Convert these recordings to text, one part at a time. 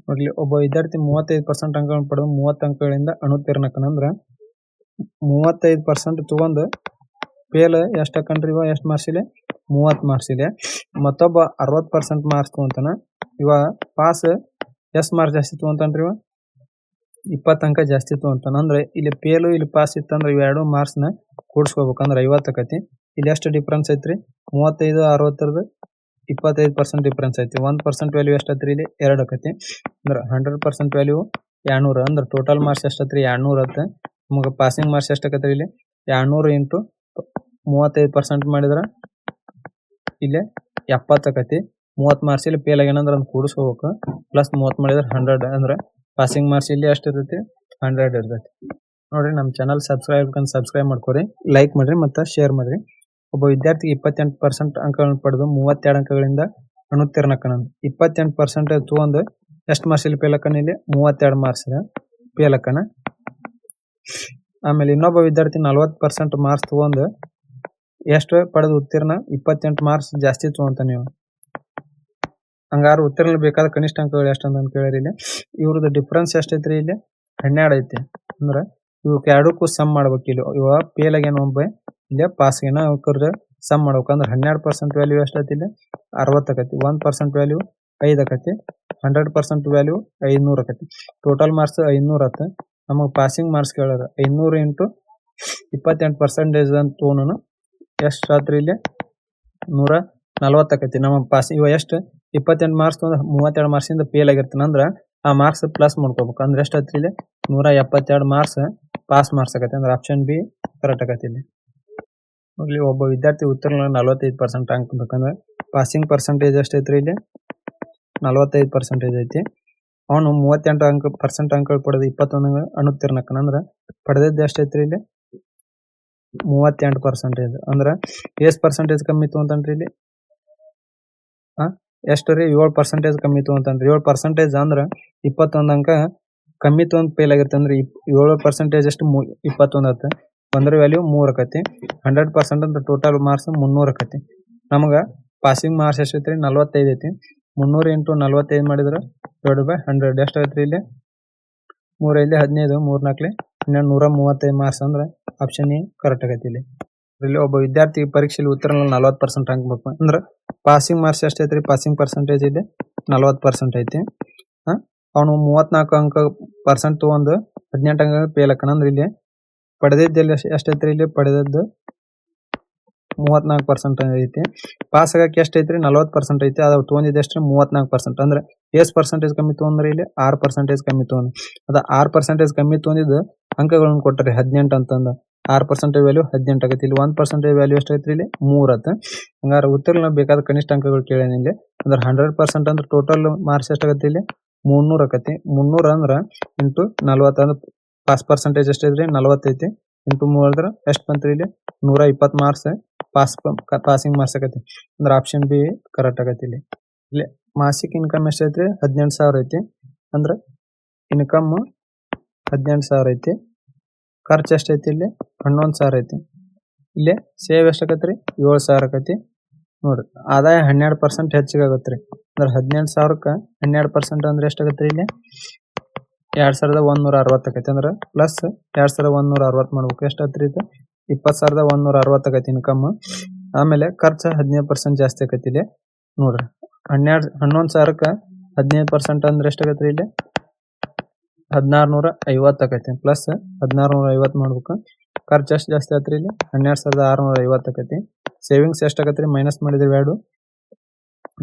ನೋಡ್ಲಿ ಒಬ್ಬ ವಿದ್ಯಾರ್ಥಿ 35% ಅಂಕಗಳನ್ನು ಪಡೆದು 30 ಅಂಕಗಳಿಂದ ಅನುತ್ತೀರ್ಣಕನಂದ್ರ 35% ತಗೊಂಡು ಫೇಲ್ ಎಷ್ಟು ಹಾಕನ್ರಿ ಇವ ಎಷ್ಟು ಮಾರ್ಕ್ಸ್ ಇದೆ 30 ಮಾರ್ಕ್ಸ್ ಇದೆ. ಮತ್ತೊಬ್ಬ 60% ಮಾರ್ಕ್ಸ್ ತಗೊಂತಾನ, ಇವ ಪಾಸ್ ಎಷ್ಟು ಮಾರ್ಕ್ಸ್ ಜಾಸ್ತಿ ತಗೊಂತಾನ್ರಿ ಇವ 20 ಅಂಕ ಜಾಸ್ತಿ ತಗೊಂತಾನ. ಅಂದ್ರೆ ಇಲ್ಲಿ ಫೇಲು ಇಲ್ಲಿ ಪಾಸ್ ಇತ್ತಂದ್ರೆ ಇವೆರಡು ಮಾರ್ಕ್ಸ್ ನ ಕೂಡಿಸ್ಕೋಬೇಕಂದ್ರೆ 50 ಆಕತಿ. ಇಲ್ಲಿ ಎಷ್ಟು ಡಿಫ್ರೆನ್ಸ್ ಐತ್ರಿ 35 60 25% ಡಿಫ್ರೆನ್ಸ್ ಐತಿ. 1% ವ್ಯಾಲ್ಯೂ ಎಷ್ಟೈತ್ರಿ ಇಲ್ಲಿ 2 ಆಕತಿ. ಅಂದ್ರೆ 100% ವ್ಯಾಲ್ಯೂ 200 ಅಂದ್ರೆ ಟೋಟಲ್ ಮಾರ್ಕ್ಸ್ ಎಷ್ಟೈತ್ರಿ 200 ಆತ. ನಮಗೆ ಪಾಸಿಂಗ್ ಮಾರ್ಕ್ಸ್ ಎಷ್ಟಾಕತ್ರಿ ಇಲ್ಲಿ 200 ಇಂಟು 35% ಮಾಡಿದ್ರ ಇಲ್ಲಿ 70 ಆಕತಿ. 30 ಮಾರ್ಕ್ಸ್ ಇಲ್ಲಿ ಫೇಲ್ ಆಗ್ಯಾನ ಅಂದ್ರೆ ಅದನ್ನ ಕೂಡಿಸ್ಕೋಬೇಕು. ಪ್ಲಸ್ 30 ಮಾಡಿದ್ರೆ 100 ಅಂದ್ರೆ ಪಾಸಿಂಗ್ ಮಾರ್ಕ್ಸ್ ಇಲ್ಲಿ ಎಷ್ಟು ಇರ್ತೈತಿ 100 ಇರ್ತೈತಿ. ನೋಡ್ರಿ ನಮ್ಮ ಚಾನಲ್ ಸಬ್ಸ್ಕ್ರೈಬ್ ಮಾಡ್ಕೊರಿ, ಲೈಕ್ ಮಾಡ್ರಿ ಮತ್ತು ಶೇರ್ ಮಾಡ್ರಿ. ಒಬ್ಬ ವಿದ್ಯಾರ್ಥಿ 28% ಅಂಕಗಳನ್ನು ಪಡೆದು 32 ಅಂಕಗಳಿಂದ ಅನುತ್ತೀರ್ಣಕನ. 28% ತಗೊಂಡು ಎಷ್ಟು ಮಾರ್ಕ್ಸ್ ಇಲ್ಲಿ ಫೇಲ್ ಆಕನ ಇಲ್ಲಿ 32 ಮಾರ್ಕ್ಸ್ ಫೇಲ್ ಆಕನ. ಆಮೇಲೆ ಇನ್ನೊಬ್ಬ ವಿದ್ಯಾರ್ಥಿ 40% ಮಾರ್ಕ್ಸ್ ತಗೊಂಡು ಎಷ್ಟು ಪಡೆದು ಉತ್ತೀರ್ಣ 28 ಮಾರ್ಕ್ಸ್ ಜಾಸ್ತಿ ತಗೊಂತಾನೆ ನೀವು. ಹಂಗಾರು ಉತ್ತೀರ್ಣ ಬೇಕಾದ ಕನಿಷ್ಠ ಅಂಕಗಳು ಎಷ್ಟು ಅಂತ ಕೇಳಿರಿ. ಇಲ್ಲಿ ಇವ್ರದ್ದು ಡಿಫ್ರೆನ್ಸ್ ಎಷ್ಟೈತ್ರಿ ಇಲ್ಲಿ 12 ಐತಿ. ಅಂದ್ರೆ ಇವಕ್ಕೆ ಎರಡಕ್ಕೂ ಸಮ್ ಮಾಡ್ಬೇಕು. ಇಲ್ಲಿ ಇವ ಫೇಲ್ ಆಗ್ಯಾನ ಒಬ್ಬ ಇಲ್ಲೇ ಪಾಸ್ ಆಗ್ಯಾನ, ಅವಕ್ರ ಸಮ್ ಮಾಡ್ಬೇಕು. ಅಂದ್ರೆ 12% ವ್ಯಾಲ್ಯೂ ಎಷ್ಟೈತಿ ಇಲ್ಲಿ 60 ಆಕತಿ. 1% ವ್ಯಾಲ್ಯೂ 5 ಆಕತಿ. 100% ವ್ಯಾಲ್ಯೂ 500 ಆಕತಿ. ಟೋಟಲ್ ಮಾರ್ಕ್ಸ್ 500 ಆತ. ನಮಗೆ ಪಾಸಿಂಗ್ ಮಾರ್ಕ್ಸ್ ಕೇಳಾರ 500 ಇಂಟು 28% ಅಂತ ತೊಗೊಂಡು ಎಷ್ಟು ಆತ್ರಿ ಇಲ್ಲಿ 140 ಆಕತಿ. ನಮ್ಮ ಪಾಸ್ ಇವ ಎಷ್ಟು 28 ಮಾರ್ಕ್ಸ್ ತೊಗೊಂಡು 32 ಮಾರ್ಕ್ಸಿಂದ ಫೇಲ್ ಆಗಿರ್ತಾನೆ ಅಂದ್ರೆ ಆ ಮಾರ್ಕ್ಸ್ ಪ್ಲಸ್ ಮಾಡ್ಕೋಬೇಕು. ಅಂದ್ರೆ ಎಷ್ಟು ಆತ್ರಿ ಇಲ್ಲಿ 172 ಮಾರ್ಕ್ಸ್ ಪಾಸ್ ಮಾರ್ಕ್ಸ್ ಆಕತಿ. ಅಂದ್ರೆ ಆಪ್ಷನ್ ಬಿ ಕರೆಕ್ಟ್ ಆಕತಿ. ಇಲ್ಲಿ ನೋಡ್ಲಿ ಒಬ್ಬ ವಿದ್ಯಾರ್ಥಿ ಉತ್ತೀರ್ಣ 45% ಅಂಕ ಬೇಕಂದ್ರೆ ಪಾಸಿಂಗ್ ಪರ್ಸೆಂಟೇಜ್ ಎಷ್ಟೈತ್ರಿ ಇಲ್ಲಿ 45% ಐತಿ. ಅವನು 38% ಅಂಕಗಳು ಪಡೆದು 21 ಅನುತ್ತೀರ್ಣಕನ ಅಂದ್ರೆ ಪಡೆದದ್ದು ಎಷ್ಟೈತ್ರಿ ಇಲ್ಲಿ 38%. ಅಂದ್ರೆ ಎಷ್ಟು ಪರ್ಸೆಂಟೇಜ್ ಕಮ್ಮಿ ತಗೊಂತಾನ್ರಿ ಇಲ್ಲಿ ಎಷ್ಟು ರೀ 7% ಕಮ್ಮಿ ತಗೊಂತಾನ್ರಿ. 7% ಅಂದ್ರೆ 21 ಅಂಕ ಕಮ್ಮಿ ತಗೊಂಡ್ ಫೇಲ್ ಆಗಿರುತ್ತೆ. ಅಂದ್ರೆ 7% ಎಷ್ಟು 21 ಆತ. ಒಂದರ ವ್ಯಾಲ್ಯೂ 3 ಆಕತಿ. 100% ಅಂದ್ರೆ ಟೋಟಲ್ ಮಾರ್ಕ್ಸ್ 300 ಆಕತಿ. ನಮಗೆ ಪಾಸಿಂಗ್ ಮಾರ್ಕ್ಸ್ ಎಷ್ಟೈತ್ರಿ 45 ಐತಿ. 300 ಇಂಟು 45 ಮಾಡಿದ್ರೆ ಡಿವೈಡ್ ಬೈ 100 ಎಷ್ಟು ಐತ್ರಿ ಇಲ್ಲಿ 3 ಇಲ್ಲಿ 15 3 4 135 ಮಾರ್ಕ್ಸ್ ಅಂದ್ರೆ ಆಪ್ಷನ್ ಎ ಕರೆಕ್ಟ್ ಆಗೈತಿ. ಇಲ್ಲಿ ಒಬ್ಬ ವಿದ್ಯಾರ್ಥಿ ಪರೀಕ್ಷೆಯಲ್ಲಿ ಉತ್ತೀರ್ಣ 40% ಅಂಕ ಬೇಕು ಅಂದ್ರೆ ಪಾಸಿಂಗ್ ಮಾರ್ಕ್ಸ್ ಎಷ್ಟೈತ್ರಿ ಪಾಸಿಂಗ್ ಪರ್ಸೆಂಟೇಜ್ ಇಲ್ಲಿ 40% ಐತಿ. ಅವನು 34 ಅಂಕ ಪರ್ಸೆಂಟ್ ತಗೊಂಡು 18 ಅಂಕ ಫೇಲ್ ಆಕನ. ಅಂದ್ರೆ ಇಲ್ಲಿ ಪಡೆದಿದ್ದಲ್ಲಿ ಎಷ್ಟೈತ್ರಿ ಇಲ್ಲಿ ಪಡೆದದ್ದು 34% ಐತಿ. ಪಾಸ್ ಆಗಕ್ಕೆ ಎಷ್ಟೈತ್ರಿ 40% ಐತಿ. ಅದು ತೊಗೊಂಡಿದ್ದು ಎಷ್ಟು 34%. ಅಂದ್ರೆ ಎಷ್ಟು ಪರ್ಸೆಂಟೇಜ್ ಕಮ್ಮಿ ತಗೊಂಡ್ರಿ ಇಲ್ಲಿ 6% ಕಮ್ಮಿ ತಗೊಂಡ್. ಅದ 6% ಕಮ್ಮಿ ತಗೊಂಡಿದ್ದು ಅಂಕಗಳನ್ನು ಕೊಟ್ಟರೆ 18 ಅಂತಂದ 6% ವ್ಯಾಲ್ಯೂ 18 ಆಗೈತಿ. ಇಲ್ಲಿ 1% ವ್ಯಾಲ್ಯೂ ಎಷ್ಟೈತ್ರಿ ಇಲ್ಲಿ 3 ಆತ. ಹಂಗಾರೆ ಉತ್ತೀರ್ಣ ಬೇಕಾದ ಕನಿಷ್ಠ ಅಂಕಗಳು ಕೇಳೇನಿ ಇಲ್ಲಿ. ಅಂದ್ರೆ 100% ಅಂದ್ರೆ ಟೋಟಲ್ ಮಾರ್ಕ್ಸ್ ಎಷ್ಟಾಗತ್ತೆ ಇಲ್ಲಿ 300 ಆಕತಿ. 300 ಅಂದ್ರೆ ಇಂಟು 40 ಅಂದ್ರೆ ಪಾಸ್ ಪರ್ಸೆಂಟೇಜ್ ಎಷ್ಟೈತ್ರಿ 40 ಐತಿ. ಇಂಟು 3 ಅಂದ್ರೆ ಎಷ್ಟು ಬಂತ್ರಿ ಇಲ್ಲಿ 120 ಮಾರ್ಕ್ಸ್ ಪಾಸಿಂಗ್ ಮಾರ್ಕ್ಸ್ ಆಗತಿ. ಅಂದ್ರೆ ಆಪ್ಷನ್ ಬಿ ಕರೆಕ್ಟ್ ಆಗತಿ. ಇಲ್ಲಿ ಮಾಸಿಕ ಇನ್ಕಮ್ ಎಷ್ಟೈತ್ರಿ 18,000 ಐತಿ. ಅಂದ್ರೆ ಇನ್ಕಮ್ 18,000 ಐತಿ. ಖರ್ಚು ಎಷ್ಟೈತಿ ಇಲ್ಲಿ 11,000 ಐತಿ. ಇಲ್ಲಿ ಸೇವ್ ಎಷ್ಟಾಗತ್ರಿ 7,000 ಆಕತಿ. ನೋಡ್ರಿ ಆದಾಯ 12% ಹೆಚ್ಚಿಗೆ ಆಗತ್ರಿ. ಅಂದ್ರೆ 18,000ಕ್ಕೆ 12% ಅಂದ್ರೆ ಎಷ್ಟಾಗತ್ರಿ ಇಲ್ಲಿ 2,160 ಆಕತಿ. ಅಂದ್ರೆ ಪ್ಲಸ್ 2,160 ಮಾಡ್ಬೇಕು. ಎಷ್ಟಾತ್ರಿ ಇದು 20,160 ಆಗೈತಿ ಇನ್ಕಮ್. ಆಮೇಲೆ ಖರ್ಚು 15% ಜಾಸ್ತಿ ಆಕೈತಿ. ಇಲ್ಲಿ ನೋಡ್ರಿ 11,000ಕ್ಕೆ 15% ಅಂದ್ರೆ ಎಷ್ಟಾಗತ್ರಿ ಇಲ್ಲಿ 1,650 ಆಕೈತಿ. ಪ್ಲಸ್ 1,650 ಮಾಡ್ಬೇಕು. ಖರ್ಚು ಎಷ್ಟು ಜಾಸ್ತಿ ಆತ್ರಿ ಇಲ್ಲಿ 12,650 ಆಕೈತಿ. ಸೇವಿಂಗ್ಸ್ ಎಷ್ಟಾಗತ್ರಿ ಮೈನಸ್ ಮಾಡಿದ್ರೆ ವ್ಯಾಡು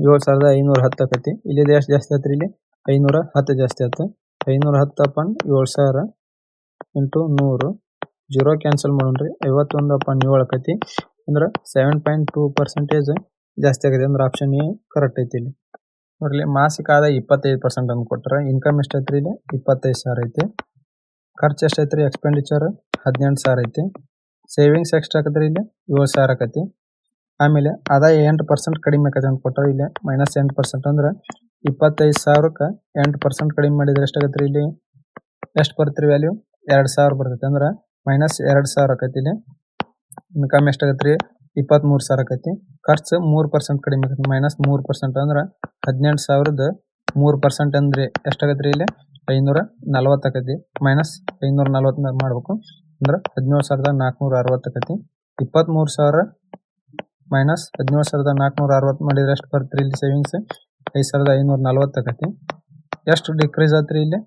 7,510 ಆಕೈತಿ. ಇಲ್ಲಿ ಎಷ್ಟು ಜಾಸ್ತಿ ಆತ್ರಿ ಇಲ್ಲಿ 510 ಜಾಸ್ತಿ ಆಯ್ತು. 510 ಅಪಾನ್ 7,000 ಇಂಟು 100 0 ಕ್ಯಾನ್ಸಲ್ ಮಾಡೋಣ್ರಿ 51 ಅಪಾನ್ 7 ಆಕೈತಿ. ಅಂದ್ರೆ 7.2% ಜಾಸ್ತಿ ಆಗೈತಿ. ಅಂದ್ರೆ ಆಪ್ಷನ್ ಎ ಕರೆಕ್ಟ್ ಐತಿ. ಇಲ್ಲಿ ನೋಡ್ರಿ ಮಾಸಿಕ ಆದಾಯ 25% ಅನ್ನು ಕೊಟ್ಟರೆ ಇನ್ಕಮ್ ಎಷ್ಟೈತ್ರಿ ಇಲ್ಲಿ 25,000 ಐತಿ. ಖರ್ಚು ಎಷ್ಟೈತ್ರಿ ಎಕ್ಸ್ಪೆಂಡಿಚರ್ 18,000 ಐತಿ. ಸೇವಿಂಗ್ಸ್ ಎಕ್ಸ್ಟ್ರಾ ಆಕತ್ರಿ ಇಲ್ಲಿ 7,000 ಆಕತಿ. ಆಮೇಲೆ ಆದಾಯ 8% ಕಡಿಮೆ ಆಕತಿ ಅಂತ ಕೊಟ್ಟರೆ ಇಲ್ಲಿ ಮೈನಸ್ 8% ಅಂದ್ರೆ 25,000ಕ್ಕೆ 8% ಕಡಿಮೆ ಮಾಡಿದ್ರೆ ಎಷ್ಟಾಗತ್ರಿ ಇಲ್ಲಿ ಎಷ್ಟು ಬರ್ತರಿ ವ್ಯಾಲ್ಯೂ 2,000 ಬರ್ತೈತಿ. ಅಂದ್ರೆ ಮೈನಸ್ 2,000 ಆಕತಿ. ಇಲ್ಲಿ ಇನ್ಕಮ್ ಎಷ್ಟಾಗತ್ರಿ 23,000 ಆಕತಿ. ಖರ್ಚು 3% ಕಡಿಮೆ ಆಕತಿ ಮೈನಸ್ 3% ಅಂದ್ರೆ 18,000ದ 3% ಅಂದ್ರೆ ಎಷ್ಟಾಗತ್ತೆ ರೀ ಇಲ್ಲಿ 540 ಆಕತಿ ಮೈನಸ್ 540 ಮಾಡ್ಬೇಕು ಅಂದ್ರೆ 17,460 ಆಕತಿ 23,000 ಮೈನಸ್ 17,460 ಮಾಡಿದ್ರೆ ಎಷ್ಟು ಬರುತ್ತೆ ಇಲ್ಲಿ ಸೇವಿಂಗ್ಸ್ 5,540 ಆಕತಿ ಎಷ್ಟು ಡಿಕ್ರೀಸ್ ಆತ್ರಿ ಇಲ್ಲಿ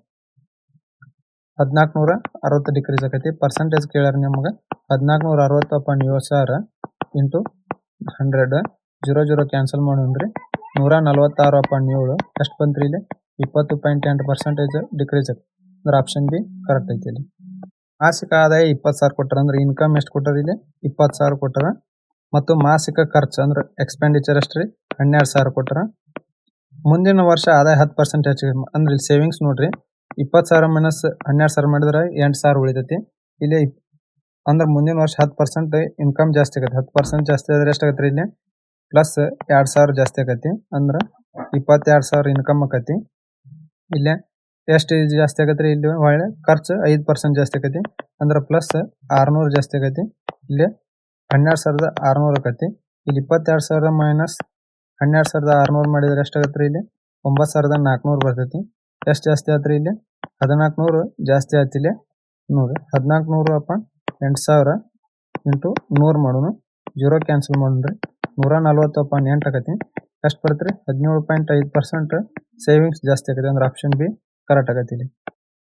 1,460 ಡಿಕ್ರೀಸ್ ಆಕತಿ ಪರ್ಸೆಂಟೇಜ್ ಕೇಳ್ಯಾರ ನಿಮಗೆ 1,460 ಅಪಾನ್ 7,000 ಇಂಟು 100 0 ಕ್ಯಾನ್ಸಲ್ ಮಾಡೋಣ್ರಿ 146 ಅಪಾನ್ 7 ಎಷ್ಟು ಬಂತ್ರಿ ಇಲ್ಲಿ 20.8% ಡಿಕ್ರೀಸ್ ಆಯ್ತು ಅಂದ್ರೆ ಆಪ್ಷನ್ ಬಿ ಕರೆಕ್ಟ್ ಐತಿ ಇಲ್ಲಿ ಮಾಸಿಕ ಆದಾಯ 20,000 ಕೊಟ್ಟಾರ ಅಂದ್ರೆ ಇನ್ಕಮ್ ಎಷ್ಟು ಕೊಟ್ಟಾರ ಇಲ್ಲಿ 20,000 ಕೊಟ್ಟಾರ ಮತ್ತು ಮಾಸಿಕ ಖರ್ಚು ಅಂದ್ರೆ ಎಕ್ಸ್ಪೆಂಡಿಚರ್ ಎಷ್ಟು ರೀ 12,000 ಕೊಟ್ಟಾರ ಮುಂದಿನ ವರ್ಷ ಆದಾಯ 10% ಹೆಚ್ಚಿಗೆ ಅಂದ್ರೆ ಇಲ್ಲಿ ಸೇವಿಂಗ್ಸ್ ನೋಡ್ರಿ 20,000 ಮೈನಸ್ 12,000 ಮಾಡಿದ್ರೆ 8,000 ಉಳಿತೈತಿ ಇಲ್ಲಿ ಅಂದ್ರೆ ಮುಂದಿನ ವರ್ಷ 10% ಇನ್ಕಮ್ ಜಾಸ್ತಿ ಆಗತ್ತೆ 10% ಜಾಸ್ತಿ ಆದ್ರೆ ಎಷ್ಟಾಗತ್ತೆ ಇಲ್ಲಿ ಪ್ಲಸ್ 2,000 ಜಾಸ್ತಿ ಆಗತ್ತೆ ಅಂದ್ರೆ 22,000 ಇನ್ಕಮ್ ಆಕತಿ ಇಲ್ಲಿ ಎಷ್ಟು ಜಾಸ್ತಿ ಆಗತ್ತೆ ಇಲ್ಲಿ ಒಳ್ಳೆ ಖರ್ಚು 5% ಜಾಸ್ತಿ ಆಗತ್ತೆ ಅಂದ್ರೆ ಪ್ಲಸ್ 600 ಜಾಸ್ತಿ ಆಗತ್ತೆ ಇಲ್ಲಿ 12,600 ಆಕತಿ ಇಲ್ಲಿ 22,000 ಮೈನಸ್ 12,600 ಮಾಡಿದ್ರೆ ಎಷ್ಟಾಗತ್ತೆ ಇಲ್ಲಿ 9,400 ಬರ್ತೈತಿ ಎಷ್ಟು ಜಾಸ್ತಿ ಆತ್ರಿ ಇಲ್ಲಿ 1,400 ಜಾಸ್ತಿ ಆಯ್ತು ಇಲ್ಲಿ ನೋಡ್ರಿ 1,400 ಅಪಾನ್ 8,000 ಇಂಟು 100 ಮಾಡೋಣ 0 ಕ್ಯಾನ್ಸಲ್ ಮಾಡೋಣ್ರಿ 140 ಅಪಾನ್ 8 ಆಕತಿ ಎಷ್ಟು ಬರುತ್ತೆ 17.5% ಸೇವಿಂಗ್ಸ್ ಜಾಸ್ತಿ ಆಗತ್ತೆ ಅಂದ್ರೆ ಆಪ್ಷನ್ ಬಿ ಕರೆಕ್ಟ್ ಆಗತ್ತೆ ಇಲ್ಲಿ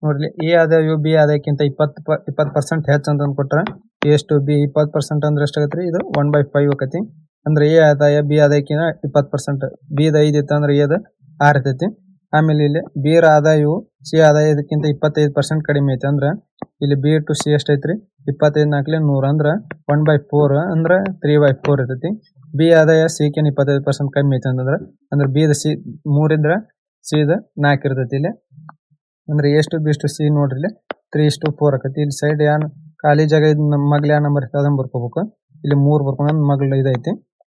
ನೋಡ್ರಿ ಎ ಆದಾಯ ಬಿ ಆದಾಯಕ್ಕಿಂತ 20% ಹೆಚ್ಚು ಅಂತ ಕೊಟ್ರೆ ಎಷ್ಟು ಬಿ 20% ಅಂದ್ರೆ ಎಷ್ಟಾಗತ್ತೆ ಇದು 1/5 ಆಕತಿ ಅಂದ್ರೆ ಎ ಆದಾಯ ಬಿ ಆದಾಯಕ್ಕಿಂತ 20% ಬಿ 5 ಇತ್ತು ಅಂದ್ರೆ ಎದ 6 ಇರ್ತೈತಿ ಆಮೇಲೆ ಇಲ್ಲಿ ಬಿ ಆದಾಯವು ಸಿ ಆದಾಯದಕ್ಕಿಂತ 25% ಕಡಿಮೆ ಐತಿ ಅಂದ್ರೆ ಇಲ್ಲಿ ಬಿ ಟು ಸಿ ಎಷ್ಟು ಐತ್ರಿ 25 4 100 ಅಂದ್ರೆ 1/4 ಅಂದ್ರೆ 3/4 ಇರ್ತೈತಿ ಬಿ ಆದಾಯ ಸಿ ಕಿಂತ 25% ಕಡಿಮೆ ಐತಿ ಅಂದ್ರೆ ಬಿ ದ ಸಿ 3 ಇದ್ರೆ ಸಿ ದ 4 ಇರ್ತೈತಿ ಇಲ್ಲಿ ಅಂದ್ರೆ ಎಷ್ಟು ಬಿ ಟು ಸಿ ನೋಡ್ರಿ ಇಲ್ಲಿ 3:4 ಆಕತಿ ಇಲ್ಲಿ ಸೈಡ್ ಯಾನ್ ಖಾಲಿ ಜಾಗ ನಮ್ಮ ಮಗ್ಲ ಯಾವ ನಂಬರ್ ಇರ್ತದೆ ಅದನ್ನ ಬರ್ಕೋಬೇಕು ಇಲ್ಲಿ 3 ಬರ್ಕೊಂಡು ಮಗ್ಲ ಇದೈತಿ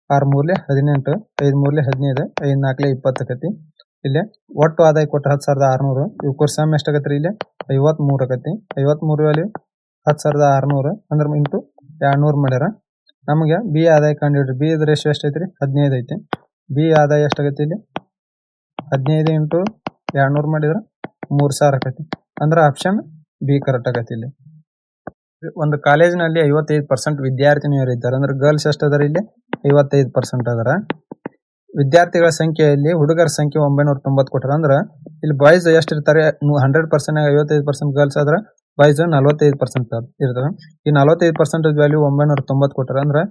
6 3 18 5 3 15 5 4 20 ಆಕತಿ ಇಲ್ಲಿ ಒಟ್ಟು ಆದಾಯ ಕೊಟ್ಟ 10,600 ಇವ್ರ ಸಮ್ ಎಷ್ಟಾಗತ್ರಿ ಇಲ್ಲಿ 53 ಆಕತಿ 53 ವ್ಯಾಲ್ಯೂ 10,600 ಅಂದ್ರೆ ಇಂಟು 200 ಮಾಡ್ಯಾರ ನಮಗೆ ಬಿ ಆದಾಯ ಕಂಡುಹಿಡ್ರಿ ಬಿ ದ ರೇಷಿಯೋ ಎಷ್ಟೈತ್ರಿ 15 ಐತಿ ಬಿ ಆದಾಯ ಎಷ್ಟಾಗತ್ತೆ ಇಲ್ಲಿ 15 ಇಂಟು 200 ಮಾಡಿದ್ರೆ 3,000 ಆಕತಿ ಅಂದ್ರೆ ಆಪ್ಷನ್ ಬಿ ಕರೆಕ್ಟ್ ಆಗತ್ತೆ ಇಲ್ಲಿ ಒಂದು ಕಾಲೇಜಿನಲ್ಲಿ 55% ವಿದ್ಯಾರ್ಥಿನಿಯರು ಇದ್ದಾರೆ ಅಂದ್ರೆ ಗರ್ಲ್ಸ್ ಎಷ್ಟು ಅದಾರ ಇಲ್ಲಿ 55% ಅದರ ವಿದ್ಯಾರ್ಥಿಗಳ ಸಂಖ್ಯೆಯಲ್ಲಿ ಹುಡುಗರ ಸಂಖ್ಯೆ 990 ಕೊಟ್ಟರ ಅಂದ್ರೆ ಇಲ್ಲಿ ಬಾಯ್ಸ್ ಎಷ್ಟು ಇರ್ತಾರೆ 100% 55% ಗರ್ಲ್ಸ್ ಆದ್ರೆ ಬಾಯ್ಸ್ 45% ಇರ್ತವೆ ಈ 45% ವ್ಯಾಲ್ಯೂ 990 ಕೊಟ್ಟರ ಅಂದ್ರೆ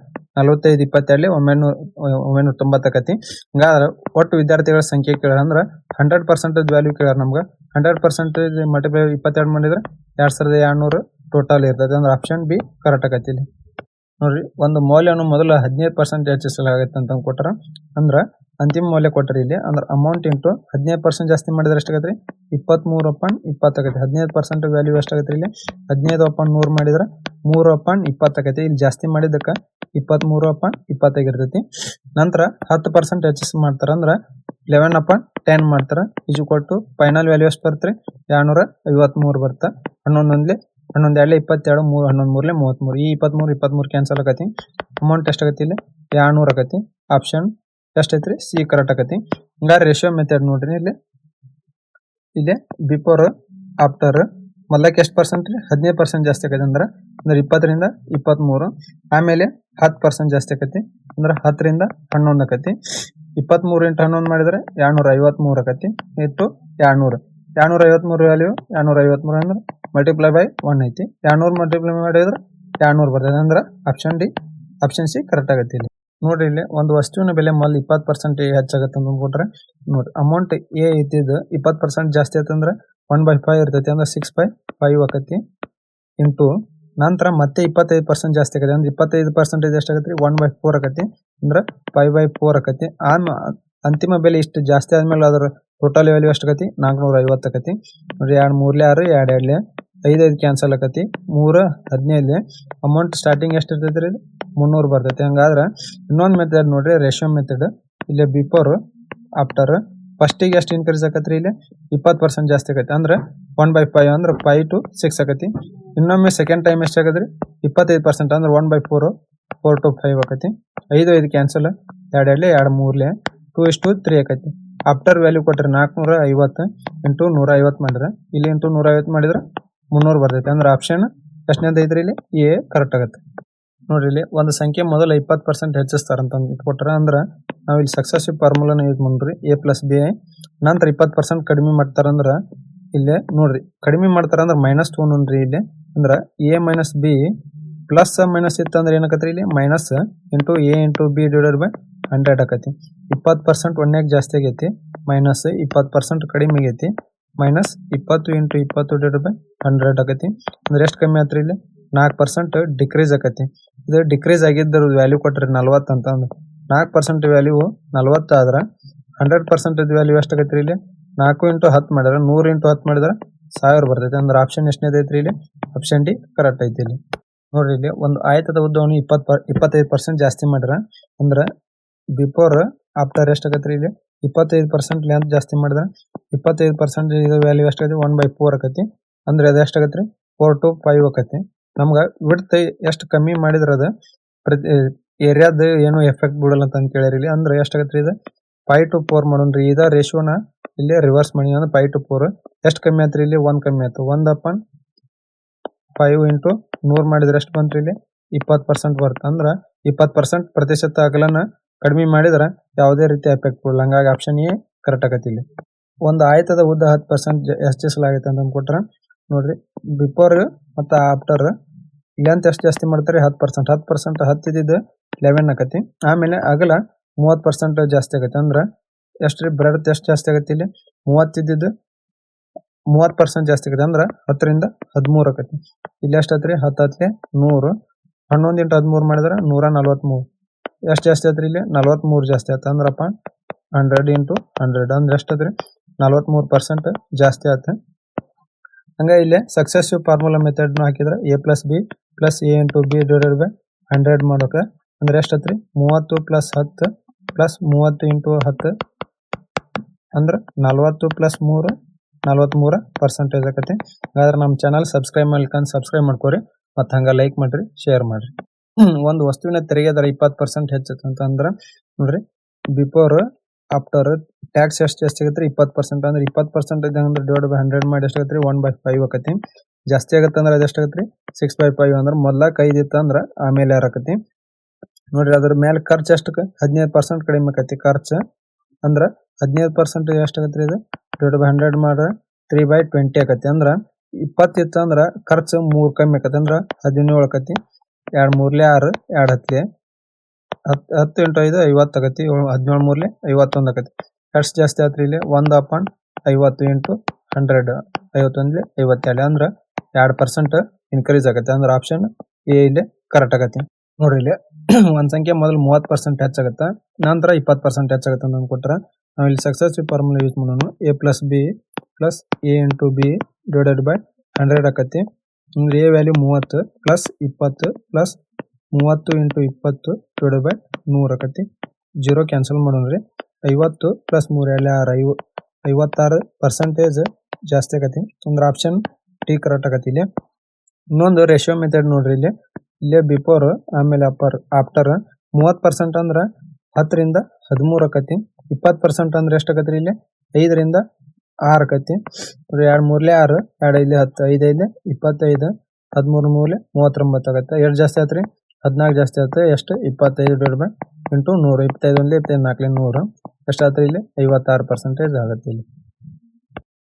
45 22 990 ಆಕತಿ ಹಂಗಾದ್ರೆ ಒಟ್ಟು ವಿದ್ಯಾರ್ಥಿಗಳ ಸಂಖ್ಯೆ ಕೇಳ ಅಂದ್ರೆ 100% ವ್ಯಾಲ್ಯೂ ಕೇಳ್ಯಾರ ನಮ್ಗೆ 100% ಮಲ್ಟಿಪ್ಲೈ 22 ಮಾಡಿದ್ರೆ 2,200 ಟೋಟಲ್ ಇರ್ತದೆ ಅಂದ್ರೆ ಆಪ್ಷನ್ ಬಿ ಕರೆಕ್ಟ್ ಆಗತ್ತೆ ಇಲ್ಲಿ ನೋಡ್ರಿ ಒಂದು ಮೌಲ್ಯವನ್ನು ಮೊದಲು 15% ಹೆಚ್ಚಿಸಲಾಗುತ್ತೆ ಅಂತ ಕೊಟ್ಟರ ಅಂದ್ರೆ ಅಂತಿಮ ಮೌಲ್ಯ ಕೊಟ್ಟರೆ ಇಲ್ಲಿ ಅಂದ್ರೆ ಅಮೌಂಟ್ ಇಂಟು 15% ಜಾಸ್ತಿ ಮಾಡಿದ್ರೆ ಎಷ್ಟಾಗತ್ತೆ 23 ಅಪಾನ್ 20 ಆಗತ್ತೆ 15% ವ್ಯಾಲ್ಯೂ ಎಷ್ಟಾಗತ್ತೆ ಇಲ್ಲಿ 15 ಅಪಾನ್ 100 ಮಾಡಿದ್ರೆ 3 ಅಪಾನ್ 20 ಆಗತ್ತೆ ಇಲ್ಲಿ ಜಾಸ್ತಿ ಮಾಡಿದಕ್ಕೆ 23 ಅಪಾನ್ 20 ಆಗಿರ್ತೈತಿ ನಂತರ 10% ಹೆಚ್ಚಿಸಿ ಮಾಡ್ತಾರ ಅಂದ್ರೆ 11 ಅಪಾನ್ 10 ಮಾಡ್ತಾರ ಇಜು ಕೊಟ್ಟು ಫೈನಲ್ ವ್ಯಾಲ್ಯೂ ಎಷ್ಟು ಬರುತ್ತೆ 253 ಬರುತ್ತೆ 11 11 2 22 3 11 3 33 ಈ 23 ಕ್ಯಾನ್ಸಲ್ ಆಗತಿ ಅಮೌಂಟ್ ಎಷ್ಟಾಗತ್ತೆ ಇಲ್ಲಿ 200 ಆಗತಿ ಆಪ್ಷನ್ ಎಷ್ಟೈತ್ರಿ ಸಿ ಕರೆಕ್ಟ್ ಆಗತಿ ಹಂಗಾರೆ ರೇಷಿಯೋ ಮೆಥಡ್ ನೋಡ್ರಿ ಇಲ್ಲಿ ಬಿಫೋರ್ ಆಫ್ಟರ್ ಮೊದಲಕ್ಕೆ ಎಷ್ಟು ಪರ್ಸೆಂಟ್ ರೀ 15% ಜಾಸ್ತಿ ಆಗತ್ತೆ ಅಂದ್ರೆ 20 ರಿಂದ 23 ಆಮೇಲೆ 10% ಜಾಸ್ತಿ ಆಗತ್ತೆ ಅಂದ್ರೆ 10 ರಿಂದ 11 ಆಗತ್ತೆ 23 ಇಂಟು 11 ಮಾಡಿದ್ರೆ 253 ಆಗತ್ತೆ ಇಟ್ಟು 253 ವ್ಯಾಲ್ಯೂ 253 ಅಂದ್ರೆ ಮಲ್ಟಿಪ್ಲೈ ಬೈ 1 ಐತಿ 200 ಮಲ್ಟಿಪ್ಲೈ ಮಾಡಿದ್ರೆ 200 ಬರ್ತದೆ ಅಂದ್ರೆ option D option C correct ಆಗತ್ತೆ ಇಲ್ಲಿ ನೋಡ್ರಿ ಇಲ್ಲಿ ಒಂದು ವಸ್ತುವಿನ ಬೆಲೆ ಮೊದಲು 20% ಹೆಚ್ಚಾಗತ್ತೆ ಅಂತ ಅಂದ್ಬಿಟ್ರೆ ನೋಡ್ರಿ ಅಮೌಂಟ್ ಎ ಇದ್ದಿದ್ದು 20% ಜಾಸ್ತಿ ಆಯ್ತಂದ್ರೆ 1/5 ಇರ್ತೈತಿ ಅಂದ್ರೆ 6/5 ಆಕತಿ ಇಂಟು ನಂತರ ಮತ್ತೆ 25% ಜಾಸ್ತಿ ಆಗತ್ತೆ ಅಂದ್ರೆ 25% ಎಷ್ಟಾಗತ್ತೆ 1/4 ಆಕತಿ ಅಂದ್ರೆ 5/4 ಆಕತಿ ಅಂತಿಮ ಬೆಲೆ ಇಷ್ಟು ಜಾಸ್ತಿ ಆದ್ಮೇಲೆ ಅದರ ಟೋಟಲ್ ವ್ಯಾಲ್ಯೂ ಎಷ್ಟಾಗತಿ 450 ಆಕತಿ ನೋಡ್ರಿ 2 3 6 2 2 5 ಕ್ಯಾನ್ಸಲ್ ಆಕತಿ 3 15 ಅಮೌಂಟ್ ಸ್ಟಾರ್ಟಿಂಗ್ ಎಷ್ಟು ಇರ್ತೈತ್ರಿ 300 ಬರ್ತೈತಿ ಹಂಗಾದ್ರೆ ಇನ್ನೊಂದು ಮೆಥಡ್ ನೋಡ್ರಿ ರೇಷಿಯೋ ಮೆಥಡ್ ಇಲ್ಲಿ ಬಿಫೋರ್ ಆಫ್ಟರ್ ಫಸ್ಟಿಗೆ ಎಷ್ಟು ಇನ್ಕ್ರೀಸ್ ಆಕತ್ರಿ ಇಲ್ಲಿ 20% ಜಾಸ್ತಿ ಆಕತಿ ಅಂದ್ರೆ 1/5 ಅಂದ್ರೆ 5 to 6 ಆಕತಿ ಇನ್ನೊಮ್ಮೆ ಸೆಕೆಂಡ್ ಟೈಮ್ ಎಷ್ಟು ಆಗತ್ರಿ 25% ಅಂದ್ರೆ 1/4 4 to 5 ಆಕತಿ 5 ಕ್ಯಾನ್ಸಲ್ 2 2 2 3 2:3 ಆಕತಿ ಆಫ್ಟರ್ ವ್ಯಾಲ್ಯೂ ಕೊಟ್ಟರೆ 450 ಇಂಟು 150 ಮಾಡಿದ್ರೆ ಇಲ್ಲಿ ಇಂಟು 150 ಮಾಡಿದ್ರೆ 300 ಬರ್ತೈತೆ. ಅಂದ್ರೆ ಆಪ್ಷನ್ ಎಷ್ಟನೇದು ಐತ್ರಿ ಇಲ್ಲಿ ಎ ಕರೆಕ್ಟ್ ಆಗುತ್ತೆ ನೋಡ್ರಿ. ಇಲ್ಲಿ ಒಂದು ಸಂಖ್ಯೆ ಮೊದಲು 20% ಹೆಚ್ಚಿಸ್ತಾರಂತ ಕೊಟ್ಟರೆ ಅಂದ್ರೆ ನಾವು ಇಲ್ಲಿ ಸಕ್ಸಸ್ಸಿವ್ ಫಾರ್ಮುಲಾನ ಯೂಸ್ ಮಾಡ್ರಿ ಎ ಪ್ಲಸ್ ಬಿ ನಂತರ 20% ಕಡಿಮೆ ಮಾಡ್ತಾರಂದ್ರೆ ಇಲ್ಲೇ ನೋಡ್ರಿ ಕಡಿಮೆ ಮಾಡ್ತಾರಂದ್ರೆ ಮೈನಸ್ ತೊಗೊಂಡ್ರಿ ಇಲ್ಲಿ ಅಂದ್ರೆ A minus B plus minus ಇತ್ತು ಅಂದ್ರೆ ಏನಾಕತ್ರಿ ಇಲ್ಲಿ minus into A into B divided by 100 ಆಕತಿ. 20% ಒಂದ್ಯಾಗ ಜಾಸ್ತಿ ಆಗೈತಿ ಮೈನಸ್ 20% ಕಡಿಮೆ ಆಗೈತಿ ಮೈನಸ್ 20 ಇಂಟು 20 ಡಿವೈಡೆಡ್ ಬೈ 100 ಆಕತಿ. ಅಂದ್ರೆ ಎಷ್ಟು ಕಮ್ಮಿ ಆತ್ರಿ ಇಲ್ಲಿ 4% ಡಿಕ್ರೀಸ್ ಆಕತಿ. ಇದು ಡಿಕ್ರೀಸ್ ಆಗಿದ್ದ ವ್ಯಾಲ್ಯೂ ಕೊಟ್ರಿ 40 ಅಂತ ಅಂದ್ರೆ 4% ವ್ಯಾಲ್ಯೂ 40 ಆದ್ರೆ 100% ವ್ಯಾಲ್ಯೂ ಎಷ್ಟು ಆಗೈತ್ರಿ ಇಲ್ಲಿ 4 ಇಂಟು 10 ಮಾಡಿದ್ರೆ 100 ಇಂಟು 10 ಮಾಡಿದ್ರೆ 1000 ಬರ್ತೈತೆ. ಅಂದ್ರೆ ಆಪ್ಷನ್ ಎಷ್ಟನೇದು ಐತ್ರಿ ಇಲ್ಲಿ ಆಪ್ಷನ್ ಡಿ ಕರೆಕ್ಟ್ ಐತಿ. ಇಲ್ಲಿ ನೋಡ್ರಿ ಇಲ್ಲಿ ಒಂದು ಆಯತದ ಉದ್ದವನ್ನು 25% ಜಾಸ್ತಿ ಮಾಡ್ರ ಅಂದ್ರೆ ಬಿಫೋರ್ ಆಫ್ಟರ್ ಎಷ್ಟು ಆಗತ್ರಿ ಇಲ್ಲಿ 25% ಲೆಂತ್ ಜಾಸ್ತಿ ಮಾಡಿದ್ರೆ 25% ಇದು ವ್ಯಾಲ್ಯೂ ಎಷ್ಟಾಗತಿ 1/4 ಆಕತಿ. ಅಂದ್ರೆ ಅದು ಎಷ್ಟಾಗತ್ರಿ 4 to 5 ಆಕತಿ. ನಮ್ಗೆ ವಿಡ್ತ್ ಎಷ್ಟು ಕಮ್ಮಿ ಮಾಡಿದ್ರೆ ಅದು ಪ್ರತಿ ಏರಿಯಾದ ಏನು ಎಫೆಕ್ಟ್ ಬಿಡಲ್ಲ ಅಂತ ಕೇಳಿರಿ ಇಲ್ಲಿ. ಅಂದ್ರೆ ಎಷ್ಟಾಗತ್ರಿ ಇದು 5 to 4 ಮಾಡೋಣ್ರಿ. ಇದ ರೇಷಿಯೋನ ಇಲ್ಲಿ ರಿವರ್ಸ್ ಮಾಡಿ ಅಂದ್ರೆ 5 to 4 ಎಷ್ಟು ಕಮ್ಮಿ ಆತ್ರಿ ಇಲ್ಲಿ 1 ಕಮ್ಮಿ ಆಯ್ತು 1/5 ಇಂಟು 100 ಮಾಡಿದ್ರೆ ಎಷ್ಟು ಬಂತ್ರಿ ಇಲ್ಲಿ 20% ಬರುತ್ತೆ. ಅಂದ್ರೆ 20% ಪ್ರತಿಶತ ಅಗಲನ ಕಡಿಮೆ ಮಾಡಿದ್ರೆ ಯಾವುದೇ ರೀತಿ ಎಫೆಕ್ಟ್ ಕೊಡಲ್ಲ. ಹಂಗಾಗಿ ಆಪ್ಷನ್ ಎ ಕರೆಕ್ಟ್ ಆಗತ್ತೆ. ಇಲ್ಲಿ ಒಂದು ಆಯತದ ಉದ್ದ 10% ಹೆಚ್ಚಿಸಲಾಗೈತೆ ಅಂತ ಕೊಟ್ರೆ ನೋಡ್ರಿ ಬಿಫೋರ್ ಮತ್ತು ಆಫ್ಟರ್ ಲೆಂತ್ ಎಷ್ಟು ಜಾಸ್ತಿ ಮಾಡ್ತಾರೆ 10% 10 ಇದ್ದಿದ್ದು 11 ಆಕತಿ. ಆಮೇಲೆ ಅಗಲ 30% ಜಾಸ್ತಿ ಆಗತ್ತೆ. ಅಂದ್ರೆ ಎಷ್ಟು ರೀ ಬ್ರೆಡ್ತ್ ಎಷ್ಟು ಜಾಸ್ತಿ ಆಗತ್ತೆ ಇಲ್ಲಿ 30 ಇದ್ದಿದ್ದು 30% ಜಾಸ್ತಿ ಆಗತ್ತೆ. ಅಂದ್ರೆ 10 ರಿಂದ 13 ಆಕತಿ. ಇಲ್ಲಿ ಎಷ್ಟು ಆತ್ರಿ 10 ಹತ್ಲೆ 100 11 ಇಂಟು 13 ಮಾಡಿದ್ರೆ 143 ಎಷ್ಟು ಜಾಸ್ತಿ ಆತ್ರಿ ಇಲ್ಲಿ 43 ಜಾಸ್ತಿ ಆಯ್ತು. ಅಂದ್ರಪ್ಪ 100 ಇಂಟು 100 ಅಂದ್ರೆ ಎಷ್ಟು ಆತ್ರಿ 43% ಜಾಸ್ತಿ ಆಯ್ತು. ಹಂಗ ಇಲ್ಲಿ ಸಕ್ಸೆಸಿವ್ ಫಾರ್ಮುಲಾ ಮೆಥಡ್ ಹಾಕಿದ್ರೆ A plus B plus A into B divided by 100 ಮಾಡೋಕೆ ಅಂದ್ರೆ ಎಷ್ಟು ಆತ್ರಿ 30 ಪ್ಲಸ್ 10 ಪ್ಲಸ್ 30 ಇಂಟು 10 ಅಂದ್ರೆ 40 ಪ್ಲಸ್ 3 43% ಆಕತಿ. ಹಾಗಾದ್ರೆ ನಮ್ಮ ಚಾನಲ್ ಸಬ್ಸ್ಕ್ರೈಬ್ ಸಬ್ಸ್ಕ್ರೈಬ್ ಮಾಡ್ಕೋರಿ ಮತ್ತು ಹಂಗ ಲೈಕ್ ಮಾಡ್ರಿ ಶೇರ್ ಮಾಡ್ರಿ. ಒಂದು ವಸ್ತುವಿನ ತೆರಿಗೆ ದರ 20% ಹೆಚ್ಚುತ್ತೆ ಅಂತಂದ್ರೆ ನೋಡ್ರಿ ಬಿಫೋರ್ ಆಫ್ಟರ್ ಟ್ಯಾಕ್ಸ್ ಎಷ್ಟು ಜಾಸ್ತಿ ಆಗತ್ತೆ 20% ಅಂದ್ರೆ 20% ಅಂದ್ರೆ ಡಿವೈಡ್ ಬೈ 100 ಮಾಡಿ ಎಷ್ಟಾಗತ್ತೆ 1/5 ಆಕತಿ. ಜಾಸ್ತಿ ಆಗತ್ತೆ ಅಂದ್ರೆ ಅದು ಎಷ್ಟಾಗತ್ತೆ 6/5 ಅಂದ್ರೆ ಮೊದಲ 5 ಇತ್ತು ಅಂದ್ರೆ ಆಮೇಲೆ ಆಕತಿ. ನೋಡ್ರಿ ಅದ್ರ ಮೇಲೆ ಖರ್ಚು ಎಷ್ಟಕ್ಕೆ 15% ಕಡಿಮೆ ಆಕತಿ. ಖರ್ಚು ಅಂದ್ರೆ 15% ಎಷ್ಟಾಗತ್ತೆ ಇದು ಡಿವೈಡ್ ಬೈ 100 ಮಾಡ್ರೆ 3/20 ಆಕತಿ. ಅಂದ್ರೆ 20 ಇತ್ತು ಅಂದ್ರೆ ಖರ್ಚು 3 ಕಮ್ಮಿ ಆಕತಿ. ಅಂದ್ರೆ 17 ಆಕತಿ. 2 3 6 2 ಹತ್ಲೆ 10 ಇಂಟು 5 50 ಆಗತಿ. 17 3 51 ಆಗತಿ. ಎಷ್ಟು ಜಾಸ್ತಿ ಆತ್ರಿ ಇಲ್ಲಿ 1/50 ಇಂಟು 100 51 52 ಅಂದ್ರೆ 2% ಇನ್ಕ್ರೀಸ್ ಆಗತ್ತೆ. ಅಂದ್ರೆ ಆಪ್ಷನ್ ಎ ಇಲ್ಲಿ ಕರೆಕ್ಟ್ ಆಗತ್ತೆ. ನೋಡ್ರಿ ಇಲ್ಲಿ ಒಂದ್ ಸಂಖ್ಯೆ ಮೊದಲು 30% ಹೆಚ್ಚಾಗತ್ತೆ ನಂತರ 20% ಹೆಚ್ಚಾಗತ್ತೆ ಅಂತ ಕೊಟ್ರೆ ನಾವು ಇಲ್ಲಿ ಸಕ್ಸಸ್ಸಿವ್ ಫಾರ್ಮುಲಾ ಯೂಸ್ ಮಾಡೋಣ A plus B plus A into B divided by 100 ಆಕತಿ. ಅಂದ್ರೆ A value 30 plus 20 plus 30 into 20 divided by 100 ಆಕತಿ. 0 ಕ್ಯಾನ್ಸಲ್ ಮಾಡೋಣ್ರಿ 50 ಪ್ಲಸ್ 3 6 56% ಜಾಸ್ತಿ ಆಕತಿ. ಅಂದ್ರೆ ಆಪ್ಷನ್ ಟಿ ಕರೆಕ್ಟ್ ಆಗತಿ. ಇಲ್ಲಿ ಇನ್ನೊಂದು ರೇಷಿಯೋ ಮೆಥಡ್ ನೋಡ್ರಿ ಇಲ್ಲೇ ಬಿಫೋರ್ ಆಮೇಲೆ ಆಫ್ಟರ್ 30% ಅಂದ್ರೆ 10 ರಿಂದ 13 ಆಕತಿ. 20% ಅಂದ್ರೆ ಎಷ್ಟು ಆಕತ್ರಿ ಇಲ್ಲಿ 5 ರಿಂದ 6 ಆಕತಿ. 2 3 6 2 5 10 5 5 25 13 3 39 ಆಗತ್ತೆ. ಎಷ್ಟು ಜಾಸ್ತಿ ಆತ್ರಿ 14 ಜಾಸ್ತಿ ಆಗುತ್ತೆ. ಎಷ್ಟು 25 ಡಿವೈಡ್ ಬೈ ಇಂಟು 100 25 1 25 4 100 ಎಷ್ಟು ಆತ್ರಿ ಇಲ್ಲಿ 56% ಆಗತ್ತೆ. ಇಲ್ಲಿ